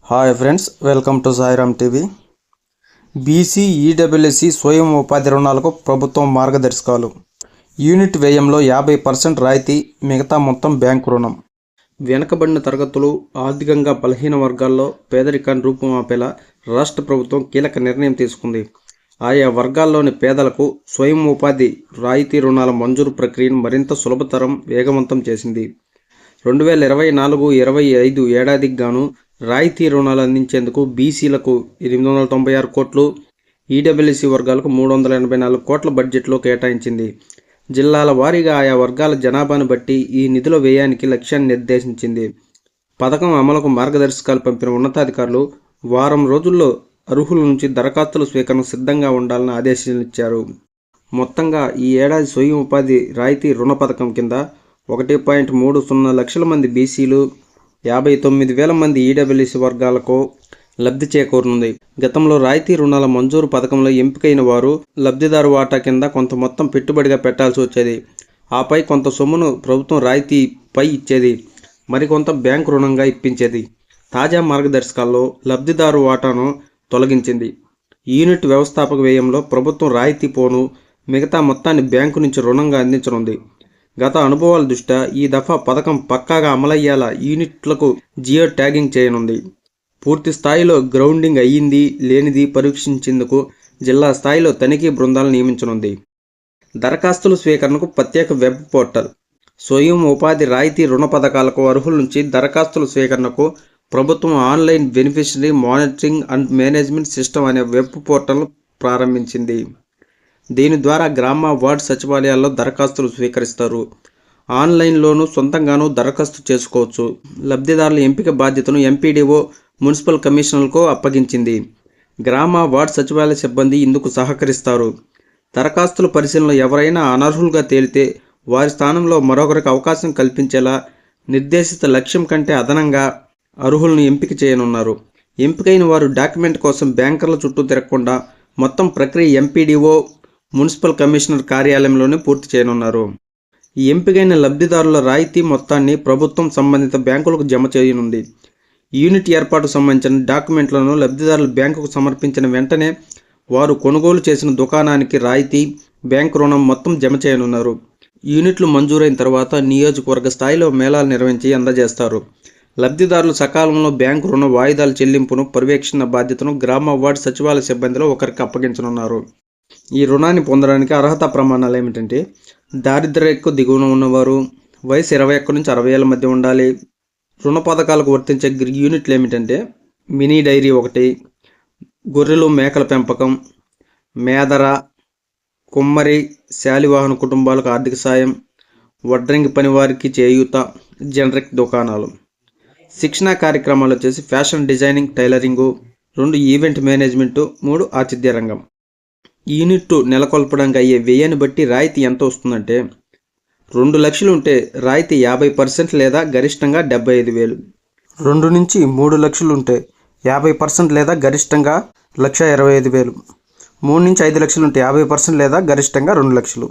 Hi friends, welcome to Sairam TV. BC EWSC స్వయం ఉపాధి రుణాలకు ప్రభుత్వం మార్గదర్శకాలు. యూనిట్ వ్యయంలో 50% రాయితీ, మిగతా మొత్తం బ్యాంకు రుణం. వెనుకబడిన తరగతులు, ఆర్థికంగా బలహీన వర్గాల్లో పేదరికాన్ని రూపుమాపేలా రాష్ట్ర ప్రభుత్వం కీలక నిర్ణయం తీసుకుంది. ఆయా వర్గాల్లోని పేదలకు స్వయం ఉపాధి రాయితీ రుణాల మంజూరు ప్రక్రియను మరింత సులభతరం, వేగవంతం చేసింది. 2024-25 ఏడాదికి గాను రాయితీ రుణాలు అందించేందుకు బీసీలకు 896 కోట్లు, ఈడబ్ల్యూఎస్సీ వర్గాలకు 384 కోట్ల బడ్జెట్లో కేటాయించింది. జిల్లాల వారీగా ఆయా వర్గాల జనాభాను బట్టి ఈ నిధుల వ్యయానికి లక్ష్యాన్ని నిర్దేశించింది. పథకం అమలుకు మార్గదర్శకాలు పంపిన ఉన్నతాధికారులు వారం రోజుల్లో అర్హుల నుంచి దరఖాస్తుల స్వీకరణకు సిద్ధంగా ఉండాలని ఆదేశాలు ఇచ్చారు. మొత్తంగా ఈ ఏడాది స్వయం ఉపాధి రాయితీ రుణ పథకం కింద 1.30 లక్షల మంది బీసీలు, 59,000 మంది ఈడబ్ల్యూఎస్సీ వర్గాలకు లబ్ధి చేకూరనుంది. గతంలో రాయితీ రుణాల మంజూరు పథకంలో ఎంపికైన వారు లబ్ధిదారు వాటా కింద కొంత మొత్తం పెట్టుబడిగా పెట్టాల్సి వచ్చేది. ఆపై కొంత సొమ్మును ప్రభుత్వం రాయితీపై ఇచ్చేది, మరికొంత బ్యాంకు రుణంగా ఇప్పించేది. తాజా మార్గదర్శకాల్లో లబ్ధిదారు వాటాను తొలగించింది. యూనిట్ వ్యవస్థాపక వ్యయంలో ప్రభుత్వం రాయితీ పోను, మిగతా మొత్తాన్ని బ్యాంకు నుంచి రుణంగా అందించనుంది. గత అనుభవాల దృష్ట్యా ఈ దఫా పథకం పక్కాగా అమలయ్యేలా యూనిట్లకు జియో ట్యాగింగ్ చేయనుంది. పూర్తి స్థాయిలో గ్రౌండింగ్ అయ్యింది లేనిది పరీక్షించేందుకు జిల్లా స్థాయిలో తనిఖీ బృందాలను నియమించనుంది. దరఖాస్తుల స్వీకరణకు ప్రత్యేక వెబ్ పోర్టల్. స్వయం ఉపాధి రాయితీ రుణ పథకాలకు అర్హుల నుంచి దరఖాస్తుల స్వీకరణకు ప్రభుత్వం online beneficiary monitoring and management system అనే వెబ్ పోర్టల్ను ప్రారంభించింది. దీని ద్వారా గ్రామ, వార్డు సచివాలయాల్లో దరఖాస్తులు స్వీకరిస్తారు. ఆన్లైన్లోనూ సొంతంగానూ దరఖాస్తు చేసుకోవచ్చు. లబ్ధిదారుల ఎంపిక బాధ్యతను ఎంపీడీఓ, మున్సిపల్ కమిషనర్లకు అప్పగించింది. గ్రామ, వార్డు సచివాలయ సిబ్బంది ఇందుకు సహకరిస్తారు. దరఖాస్తుల పరిశీలనలో ఎవరైనా అనర్హులుగా తేలితే వారి స్థానంలో మరొకరికి అవకాశం కల్పించేలా నిర్దేశిత లక్ష్యం కంటే అదనంగా అర్హులను ఎంపిక చేయనున్నారు. ఎంపికైన వారు డాక్యుమెంట్ కోసం బ్యాంకర్ల చుట్టూ తిరగకుండా మొత్తం ప్రక్రియ ఎంపీడీఓ, మున్సిపల్ కమిషనర్ కార్యాలయంలోనే పూర్తి చేయనున్నారు. ఈ ఎంపికైన లబ్ధిదారుల రాయితీ మొత్తాన్ని ప్రభుత్వం సంబంధిత బ్యాంకులకు జమ చేయనుంది. యూనిట్ ఏర్పాటుకు సంబంధించిన డాక్యుమెంట్లను లబ్ధిదారులు బ్యాంకుకు సమర్పించిన వెంటనే వారు కొనుగోలు చేసిన దుకాణానికి రాయితీ, బ్యాంకు రుణం మొత్తం జమ చేయనున్నారు. యూనిట్లు మంజూరైన తర్వాత నియోజకవర్గ స్థాయిలో మేళాలు నిర్వహించి అందజేస్తారు. లబ్ధిదారులు సకాలంలో బ్యాంకు రుణ వాయిదాల చెల్లింపును పర్యవేక్షణ బాధ్యతను గ్రామ, వార్డు సచివాలయ సిబ్బందిలో ఒకరికి అప్పగించనున్నారు. ఈ రుణాన్ని పొందడానికి అర్హత ప్రమాణాలు ఏమిటంటే, దారిద్ర్య రేఖకు దిగువన ఉన్నవారు, వయసు 21 నుంచి 60 ఏళ్ల మధ్య ఉండాలి. రుణ పథకాలకు వర్తించే యూనిట్లు ఏమిటంటే, మినీ డైరీ 1, గొర్రెలు మేకల పెంపకం, మేదర, కుమ్మరి, శాలివాహన కుటుంబాలకు ఆర్థిక సాయం, వడ్రంగి పనివారికి చేయూత, జనరిక్ దుకాణాలు. శిక్షణా కార్యక్రమాలు వచ్చేసి fashion designing, tailoring, 2 event management, 3 ఆతిథ్య రంగం. యూనిట్ నెలకొల్పడానికి అయ్యే వ్యయాన్ని బట్టి రాయితీ ఎంత వస్తుందంటే, 2 లక్షలు ఉంటే రాయితీ 50% లేదా గరిష్టంగా 75,000. 2 నుంచి 3 లక్షలు ఉంటే 50% లేదా గరిష్టంగా 1,25,000. 3 నుంచి 5 లక్షలు ఉంటే 50% లేదా గరిష్టంగా 2 లక్షలు.